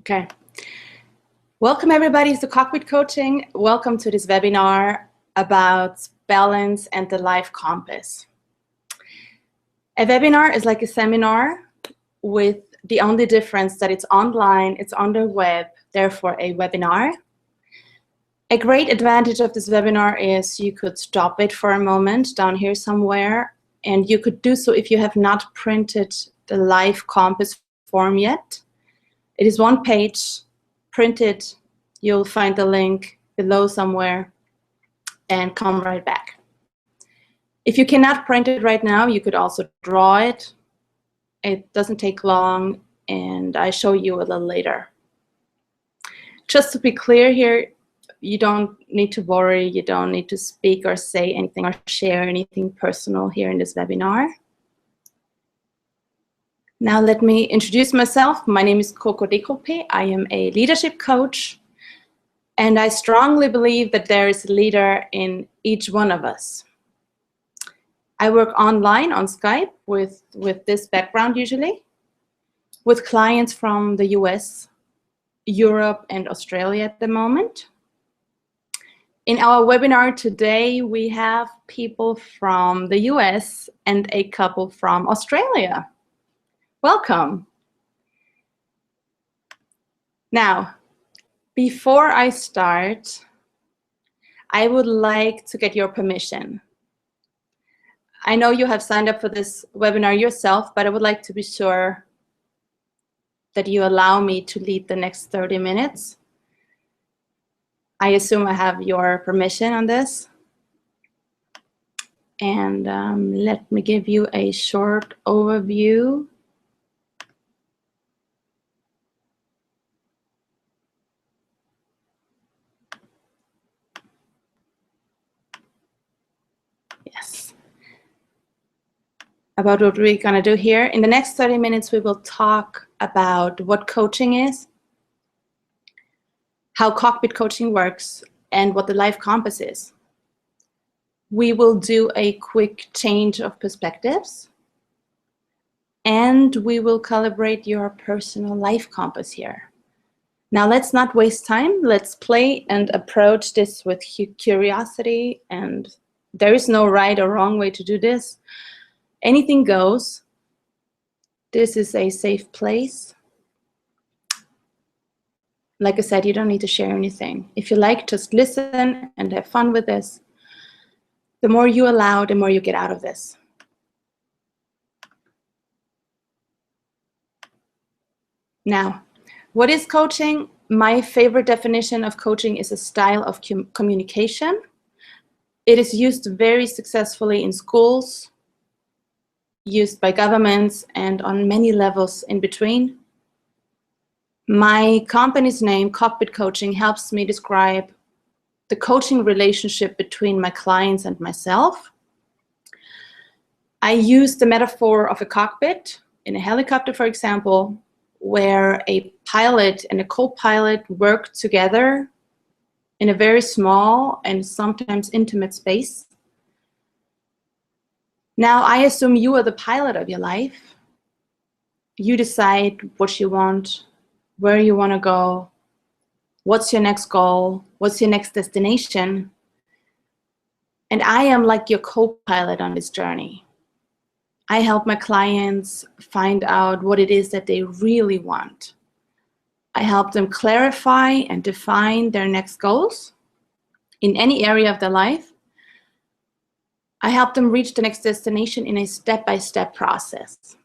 Okay. Welcome everybody to Cockpit Coaching. Welcome to this webinar about balance and the life compass. A webinar is like a seminar with the only difference that it's online, it's on the web, therefore a webinar. A great advantage of this webinar is you could stop it for a moment down here somewhere, and you could do so if you have not printed the life compass form yet. It is one page, printed. You'll find the link below somewhere and come right back. If you cannot print it right now, you could also draw it. It doesn't take long, and I show you a little later. Just to be clear here, you don't need to worry, you don't need to speak or say anything or share anything personal here in this webinar. Now let me introduce myself. My name is Coco Decoupé. I am a leadership coach, and I strongly believe that there is a leader in each one of us. I work online on Skype with this background usually, with clients from the US, Europe, and Australia at the moment. In our webinar today, we have people from the US and a couple from Australia. Welcome. Now, before I start, I would like to get your permission. I know you have signed up for this webinar yourself, but I would like to be sure that you allow me to lead the next 30 minutes. I assume I have your permission on this. And let me give you a short overview. Yes. About what we're going to do here. In the next 30 minutes, we will talk about what coaching is, how Cockpit Coaching works, and what the life compass is. We will do a quick change of perspectives, and we will calibrate your personal life compass here. Now let's not waste time. Let's play and approach this with curiosity, and there is no right or wrong way to do this. Anything goes. This is a safe place. Like I said, you don't need to share anything. If you like, just listen and have fun with this. The more you allow, the more you get out of this. Now, what is coaching? My favorite definition of coaching is a style of communication. It is used very successfully in schools, used by governments, and on many levels in between. My company's name, Cockpit Coaching, helps me describe the coaching relationship between my clients and myself. I use the metaphor of a cockpit in a helicopter, for example, where a pilot and a co-pilot work together in a very small and sometimes intimate space. Now, I assume you are the pilot of your life. You decide what you want, where you want to go, what's your next goal, what's your next destination. And I am like your co-pilot on this journey. I help my clients find out what it is that they really want. I help them clarify and define their next goals in any area of their life. I help them reach the next destination in a step-by-step process.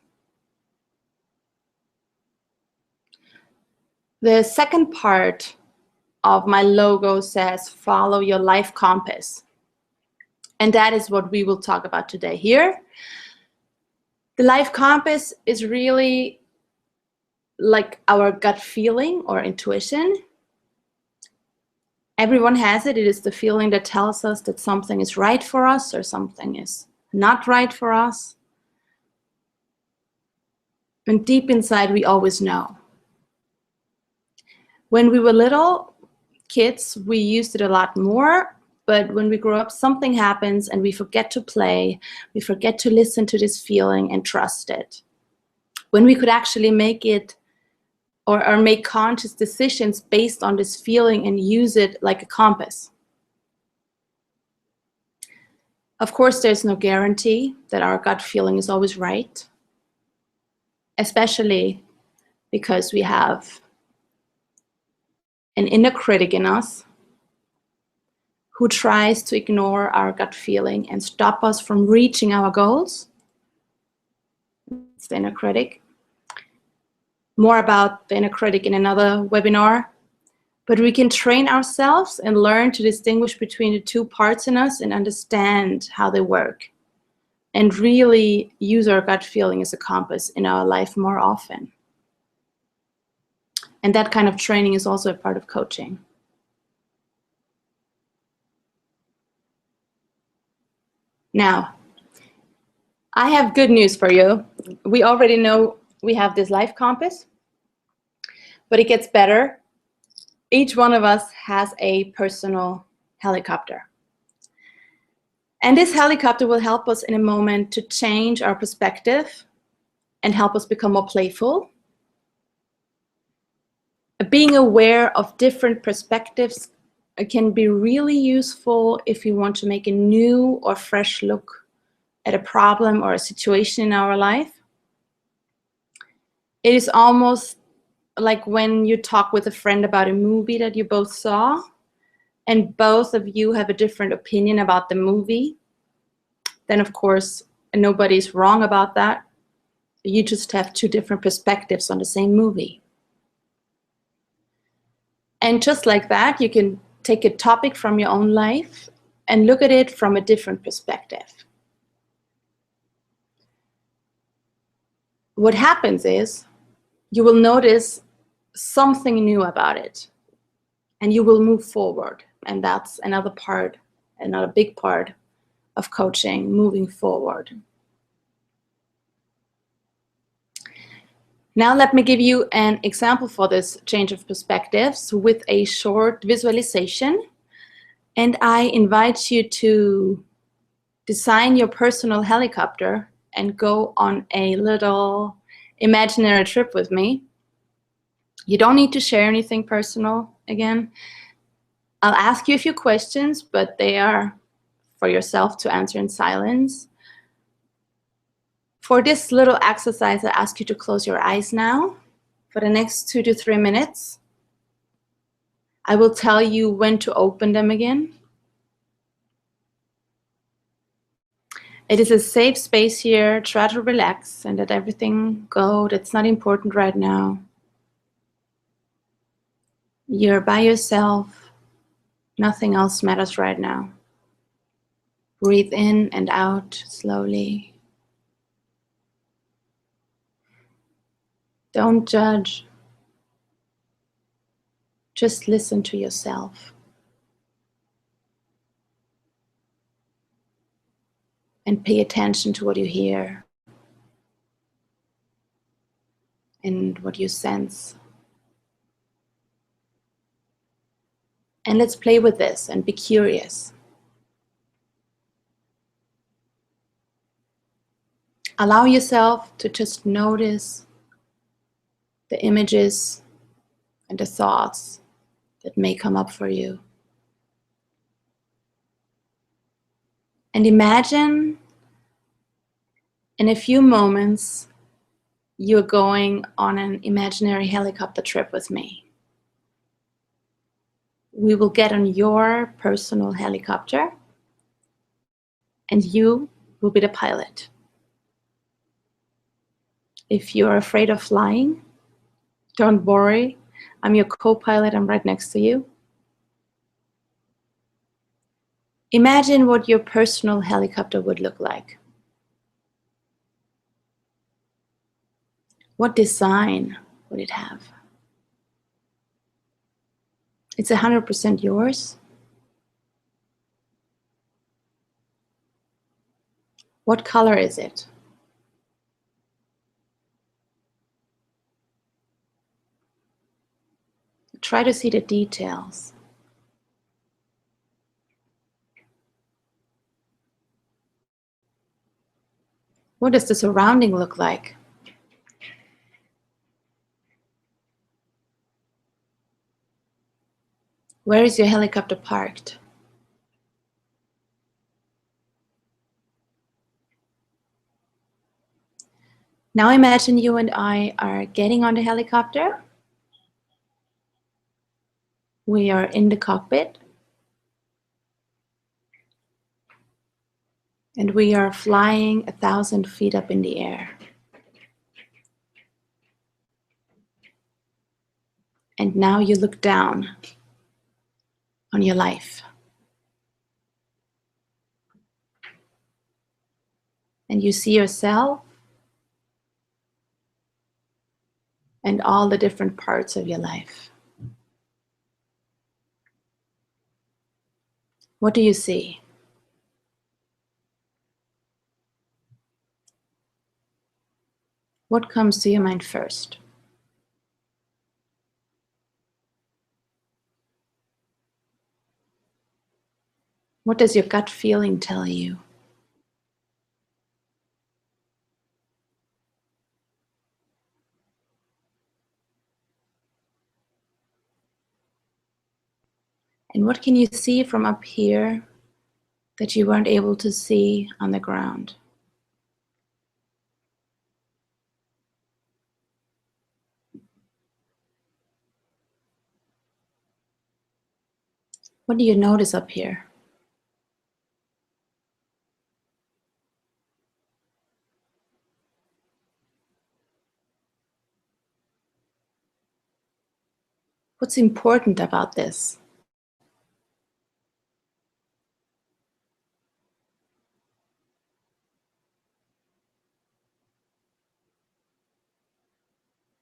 The second part of my logo says, follow your life compass. And that is what we will talk about today here. The life compass is really like our gut feeling or intuition. Everyone has it. It is the feeling that tells us that something is right for us or something is not right for us. And deep inside, we always know. When we were little kids, we used it a lot more. But when we grow up, something happens and we forget to play. We forget to listen to this feeling and trust it. When we could actually make it or make conscious decisions based on this feeling and use it like a compass. Of course, there's no guarantee that our gut feeling is always right, especially because we have an inner critic in us who tries to ignore our gut feeling and stop us from reaching our goals. It's the inner critic. More about the inner critic in another webinar. But we can train ourselves and learn to distinguish between the two parts in us and understand how they work, and really use our gut feeling as a compass in our life more often. And that kind of training is also a part of coaching. Now, I have good news for you. We already know we have this life compass, but it gets better. Each one of us has a personal helicopter. And this helicopter will help us in a moment to change our perspective and help us become more playful. Being aware of different perspectives can be really useful if you want to make a new or fresh look at a problem or a situation in our life. It is almost like when you talk with a friend about a movie that you both saw, and both of you have a different opinion about the movie. Then, of course, nobody's wrong about that. You just have two different perspectives on the same movie. And just like that, you can take a topic from your own life and look at it from a different perspective. What happens is you will notice something new about it, and you will move forward. And that's another part, another big part of coaching, moving forward. Now let me give you an example for this change of perspectives with a short visualization. And I invite you to design your personal helicopter and go on a little imaginary trip with me. You don't need to share anything personal again. I'll ask you a few questions, but they are for yourself to answer in silence. For this little exercise, I ask you to close your eyes now for the next 2 to 3 minutes. I will tell you when to open them again. It is a safe space here. Try to relax and let everything go that's not important right now. You're by yourself. Nothing else matters right now. Breathe in and out slowly. Don't judge. Just listen to yourself. And pay attention to what you hear and what you sense. And let's play with this and be curious. Allow yourself to just notice the images and the thoughts that may come up for you. And imagine in a few moments you're going on an imaginary helicopter trip with me. We will get on your personal helicopter and you will be the pilot. If you're afraid of flying, don't worry. I'm your co-pilot. I'm right next to you. Imagine what your personal helicopter would look like. What design would it have? It's 100% yours. What color is it? Try to see the details. What does the surrounding look like? Where is your helicopter parked? Now imagine you and I are getting on the helicopter. We are in the cockpit. And we are flying 1,000 feet up in the air. And now you look down on your life. And you see yourself and all the different parts of your life. What do you see? What comes to your mind first? What does your gut feeling tell you? And what can you see from up here that you weren't able to see on the ground? What do you notice up here? What's important about this?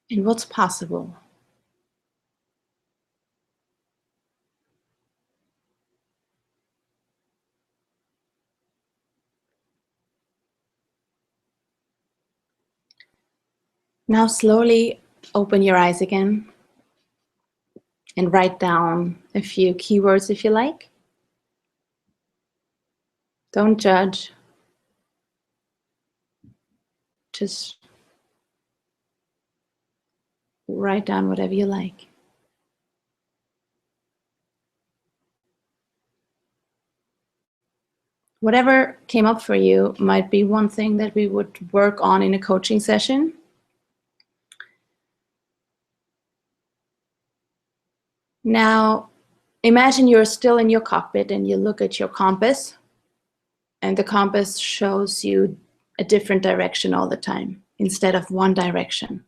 And what's possible? Now slowly open your eyes again and write down a few keywords if you like. Don't judge. Just write down whatever you like. Whatever came up for you might be one thing that we would work on in a coaching session. Now, imagine you're still in your cockpit and you look at your compass, and the compass shows you a different direction all the time instead of one direction.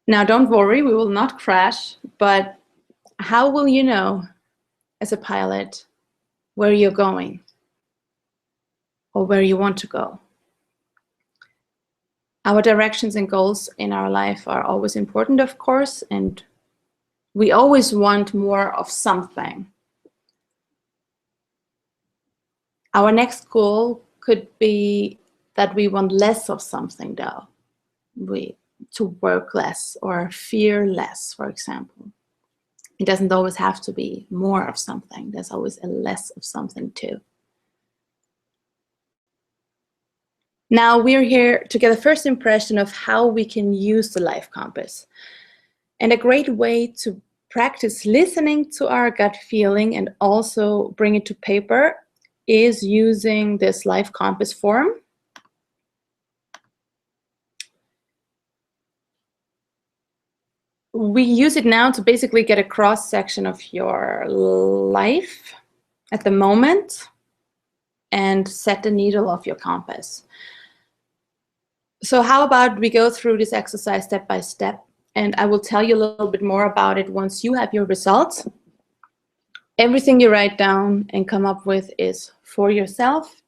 Now, don't worry, we will not crash, but how will you know as a pilot where you're going or where you want to go? Our directions and goals in our life are always important, of course, and we always want more of something. Our next goal could be that we want less of something, though. To work less or fear less, for example. It doesn't always have to be more of something. There's always a less of something too. Now we're here to get a first impression of how we can use the life compass. And a great way to practice listening to our gut feeling and also bring it to paper is using this life compass form. We use it now to basically get a cross section of your life at the moment and set the needle of your compass. So how about we go through this exercise step by step, and I will tell you a little bit more about it once you have your results. Everything you write down and come up with is for yourself.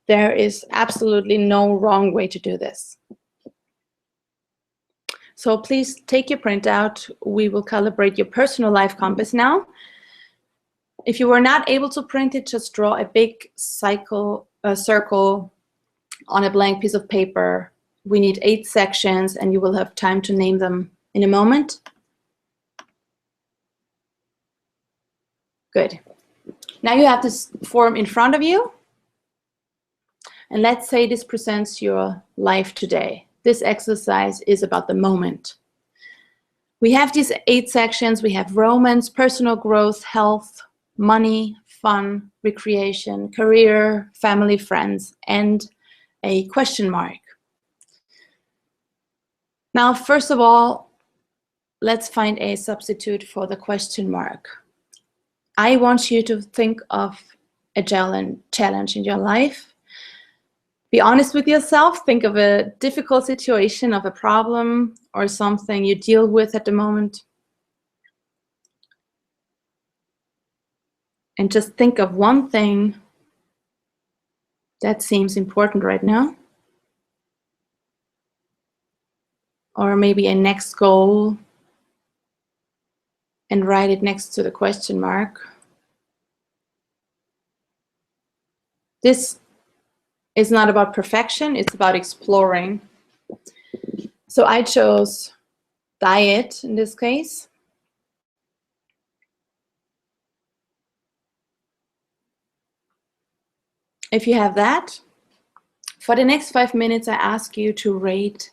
There is absolutely no wrong way to do this. So please take your printout. We will calibrate your personal life compass now. If you were not able to print it, just draw a big circle on a blank piece of paper. We need 8 sections, and you will have time to name them in a moment. Good. Now you have this form in front of you. And let's say this presents your life today. This exercise is about the moment. We have these 8 sections. We have romance, personal growth, health, money, fun, recreation, career, family, friends, and a question mark. Now, first of all, let's find a substitute for the question mark. I want you to think of a challenge in your life. Be honest with yourself. Think of a difficult situation, of a problem or something you deal with at the moment. And just think of one thing that seems important right now. Or maybe a next goal, and write it next to the question mark. This is not about perfection, it's about exploring. So I chose diet in this case. If you have that, for the next 5 minutes, I ask you to rate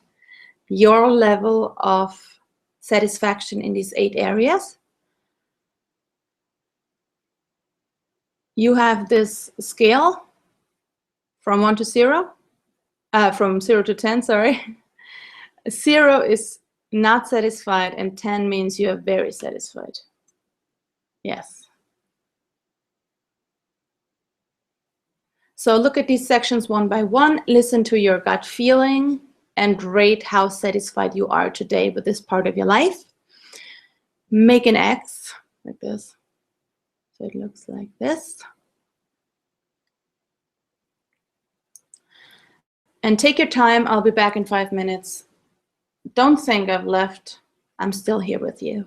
your level of satisfaction in these 8 areas. You have this scale from 1 to 0, from 0 to 10, sorry. 0 is not satisfied, and 10 means you are very satisfied. Yes. So look at these sections one by one, listen to your gut feeling, and rate how satisfied you are today with this part of your life. Make an X like this. So it looks like this. And take your time. I'll be back in 5 minutes. Don't think I've left. I'm still here with you.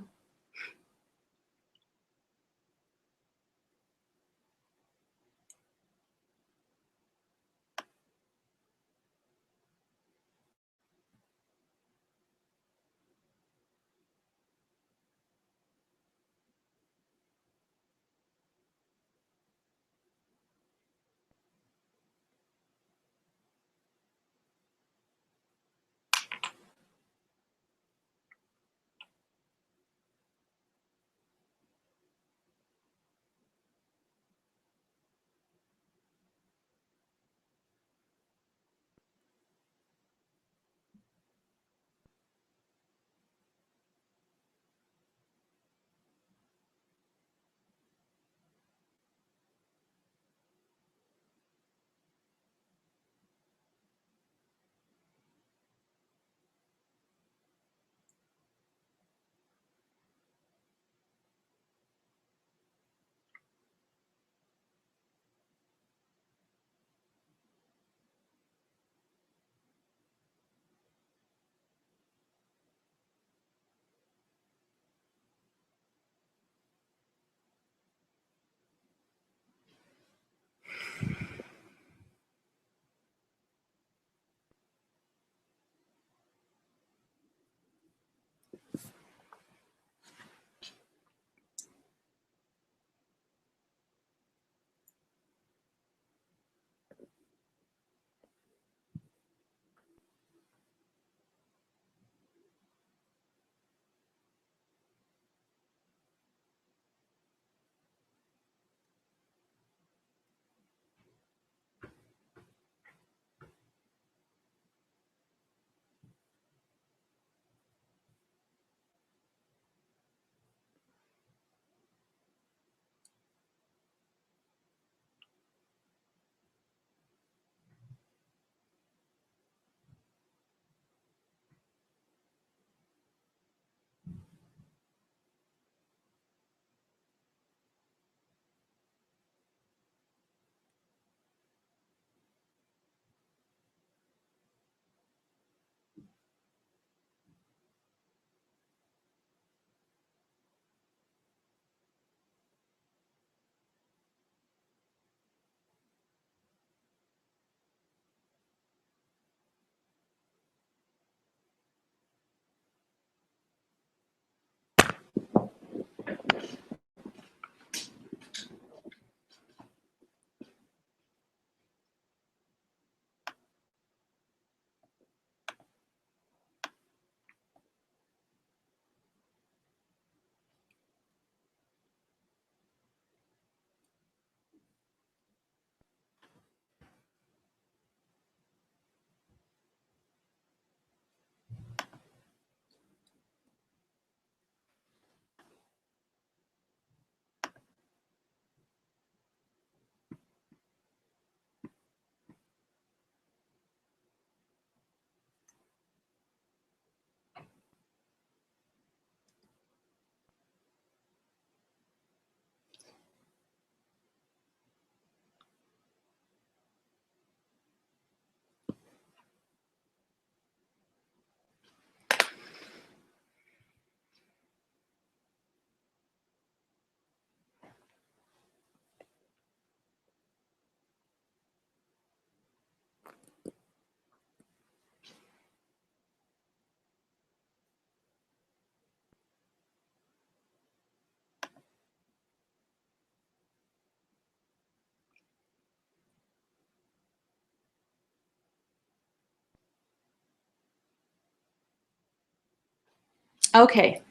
Okay.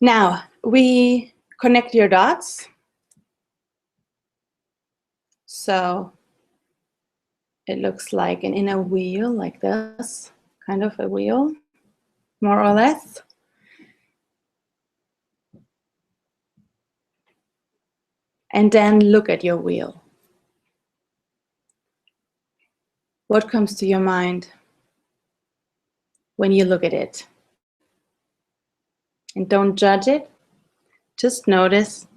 Now, we connect your dots. So it looks like an inner wheel, like this, kind of a wheel, more or less. And then look at your wheel. What comes to your mind when you look at it? And don't judge it, just notice.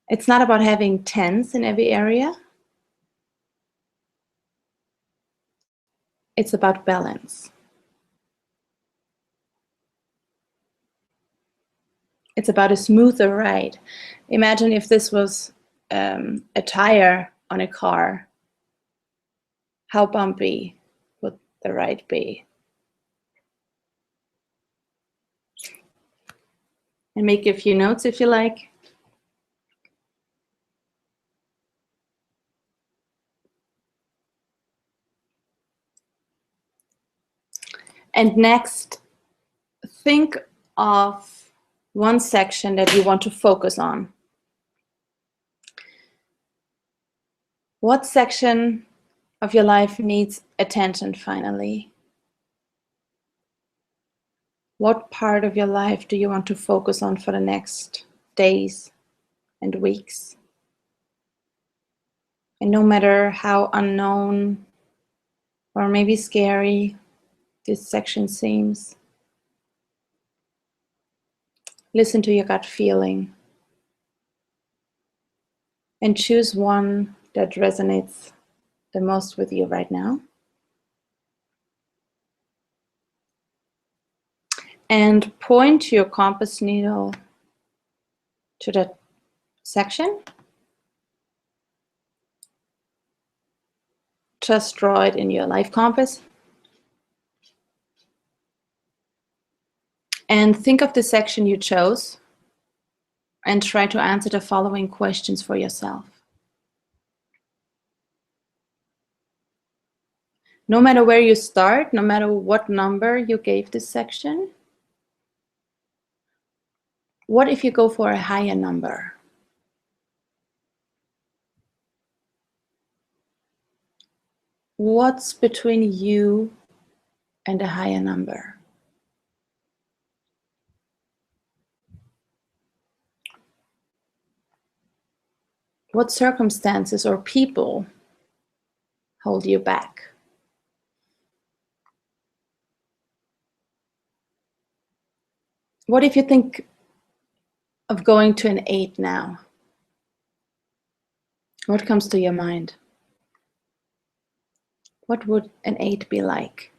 It's not about having 10s in every area. It's about balance. It's about a smoother ride. Imagine if this was a tire on a car. How bumpy would the ride be? And make a few notes if you like. And next, think of one section that you want to focus on. What section of your life needs attention finally? What part of your life do you want to focus on for the next days and weeks? And no matter how unknown or maybe scary this section seems, listen to your gut feeling and choose one that resonates the most with you right now. And point your compass needle to that section. Just draw it in your life compass. And think of the section you chose and try to answer the following questions for yourself. No matter where you start, no matter what number you gave this section, what if you go for a higher number? What's between you and a higher number? What circumstances or people hold you back? What if you think of going to an 8 now? What comes to your mind? What would an 8 be like?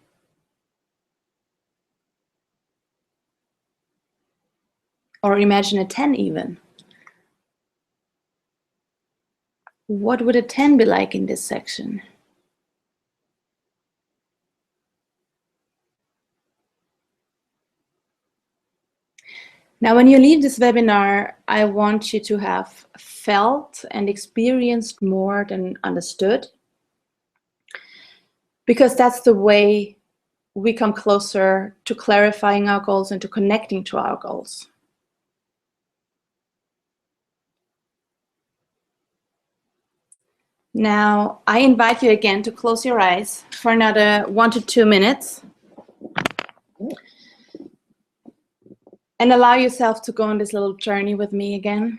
Or imagine a 10 even. What would a 10 be like in this section? Now, when you leave this webinar, I want you to have felt and experienced more than understood, because that's the way we come closer to clarifying our goals and to connecting to our goals. Now, I invite you again to close your eyes for another 1 to 2 minutes and allow yourself to go on this little journey with me again.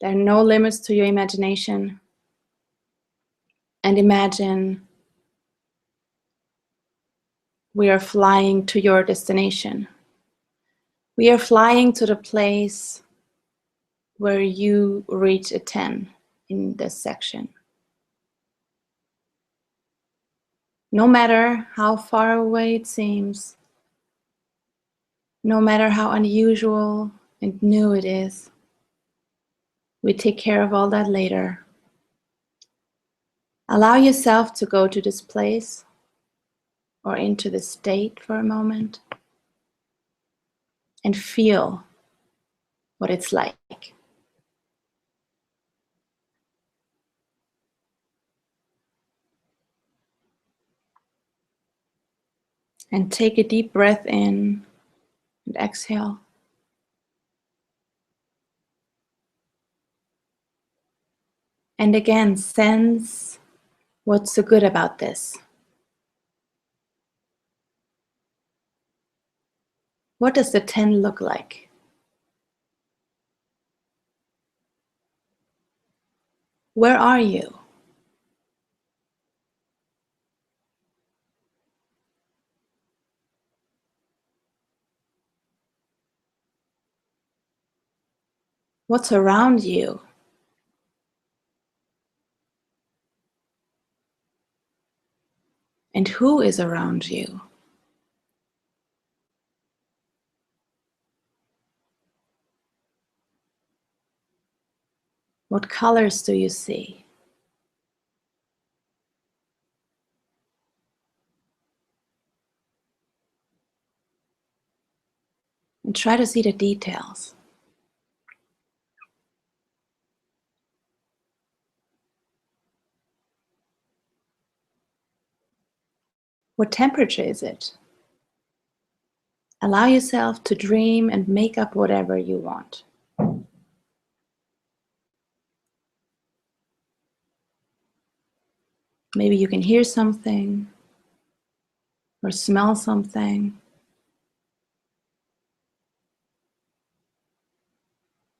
There are no limits to your imagination. And imagine we are flying to your destination. We are flying to the place where you reach a 10 in this section. No matter how far away it seems, no matter how unusual and new it is, we take care of all that later. Allow yourself to go to this place or into this state for a moment and feel what it's like. And take a deep breath in and exhale. And again, sense what's so good about this. What does the 10 look like? Where are you? What's around you? And who is around you? What colors do you see? And try to see the details. What temperature is it? Allow yourself to dream and make up whatever you want. Maybe you can hear something or smell something.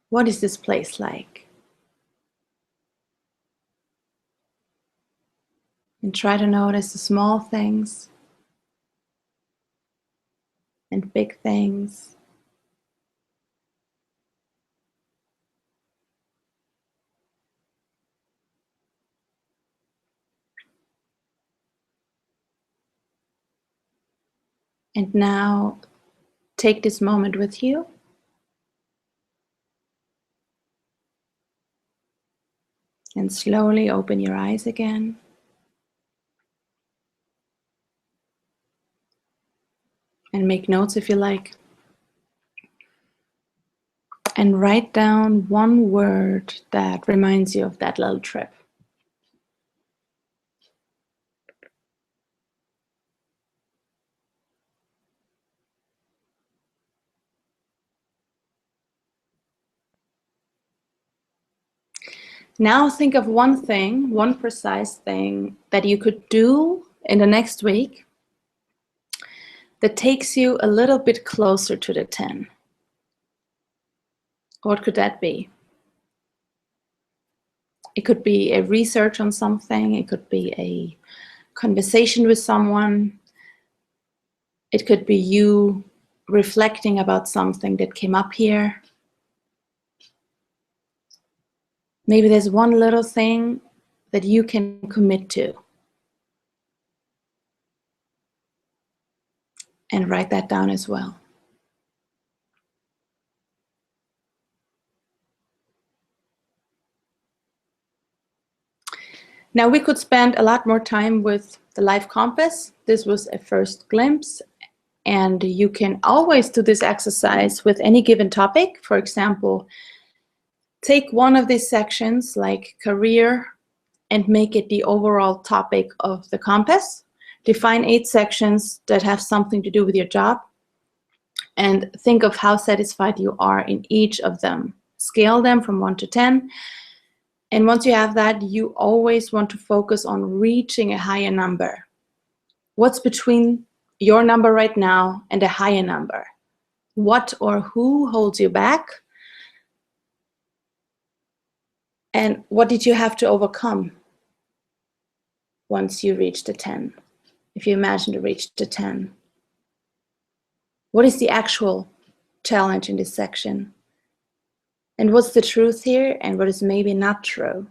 What is this place like? And try to notice the small things and big things. And now take this moment with you. And slowly open your eyes again. And make notes if you like. And write down one word that reminds you of that little trip. Now think of one thing, one precise thing that you could do in the next week that takes you a little bit closer to the 10. What could that be? It could be a research on something. It could be a conversation with someone. It could be you reflecting about something that came up here. Maybe there's one little thing that you can commit to. And write that down as well. Now we could spend a lot more time with the life compass. This was a first glimpse, and you can always do this exercise with any given topic. For example, take one of these sections like career and make it the overall topic of the compass. Define 8 sections that have something to do with your job and think of how satisfied you are in each of them. Scale them from 1 to 10. And once you have that, you always want to focus on reaching a higher number. What's between your number right now and a higher number? What or who holds you back? And what did you have to overcome once you reached the 10? If you imagine to reach the 10. What is the actual challenge in this section? And what's the truth here and what is maybe not true?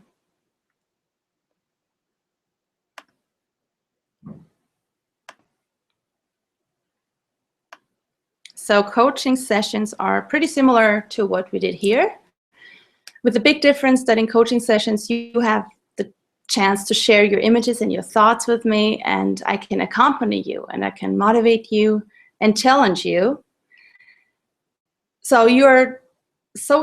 So coaching sessions are pretty similar to what we did here, with the big difference that in coaching sessions you have the chance to share your images and your thoughts with me, and I can accompany you and I can motivate you and challenge you. So you're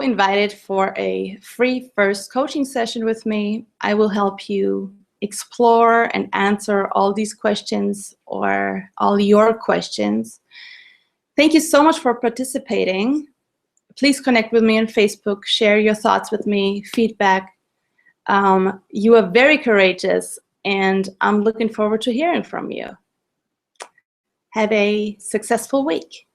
invited for a free first coaching session with me. I will help you explore and answer all these questions or all your questions. Thank you so much for participating. Please connect with me on Facebook, share your thoughts with me, feedback. You are very courageous, and I'm looking forward to hearing from you. Have a successful week.